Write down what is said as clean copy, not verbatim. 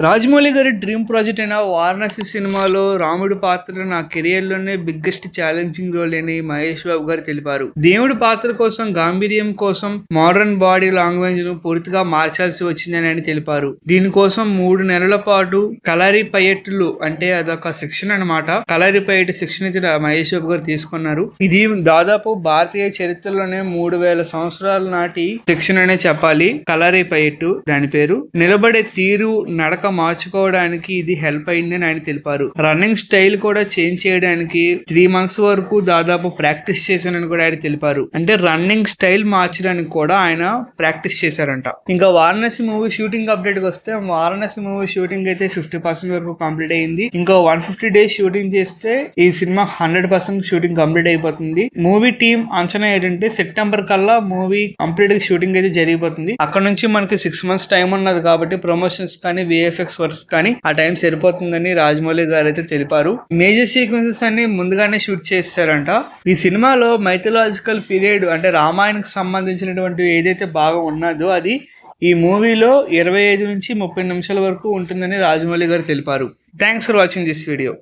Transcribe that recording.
రాజమౌళి గారి dream project అయిన వారణాసి సినిమాలో రాముడి పాత్ర నా కెరియర్ లోనే బిగ్గెస్ట్ ఛాలెంజింగ్ రోల్ అని మహేష్ బాబు గారు తెలిపారు. దేవుడి పాత్ర కోసం గాంభీర్యం కోసం మోడర్న్ బాడీ లాంగ్వేజ్ ను పూర్తిగా మార్చాల్సి వచ్చిందని ఆయన తెలిపారు. దీనికోసం 3 నెలల పాటు కలరీ పయట్లు అంటే అదొక శిక్షణ అన్నమాట. కలరీ పయట్ శిక్షణ అయితే మహేష్ బాబు గారు తీసుకున్నారు. ఇది దాదాపు భారతీయ చరిత్రలోనే 3000 సంవత్సరాల నాటి శిక్షణ అనే చెప్పాలి. కలరీ పయట్ దాని పేరు. నిలబడే తీరు నడక మార్చుకోవడానికి ఇది హెల్ప్ అయిందని ఆయన తెలిపారు. రన్నింగ్ స్టైల్ కూడా చేంజ్ చేయడానికి 3 months వరకు దాదాపు ప్రాక్టీస్ చేశానని కూడా ఆయన తెలిపారు. అంటే రన్నింగ్ స్టైల్ మార్చడానికి కూడా ఆయన ప్రాక్టీస్ చేశారంట. ఇంకా వారణాసి మూవీ షూటింగ్ అప్డేట్ కి వస్తే, వారణాసి మూవీ షూటింగ్ అయితే 50% వరకు కంప్లీట్ అయింది. ఇంకా 150 days షూటింగ్ చేస్తే ఈ సినిమా 100% షూటింగ్ కంప్లీట్ అయిపోతుంది. మూవీ టీం అంచనా ఏంటంటే సెప్టెంబర్ కల్లా మూవీ కంప్లీట్ షూటింగ్ అయితే జరిగిపోతుంది. అక్కడ నుంచి మనకి 6 months టైం ఉన్నది కాబట్టి ప్రమోషన్స్ కానీ విఎఫ్ఎక్స్ వర్క్స్ కానీ ఆ టైం సరిపోతుందని రాజమౌళి గారు అయితే తెలిపారు. మేజర్ సీక్వెన్సెస్ అన్ని ముందుగానే షూట్ చేస్తారంట. ఈ సినిమాలో మైథలాజికల్ పీరియడ్ అంటే రామాయణకు సంబంధించినటువంటి ఏదైతే భాగం ఉన్నదో అది ఈ మూవీలో 25 నుంచి 30 నిమిషాల వరకు ఉంటుందని రాజమౌళి గారు తెలిపారు. Thanks for watching this video.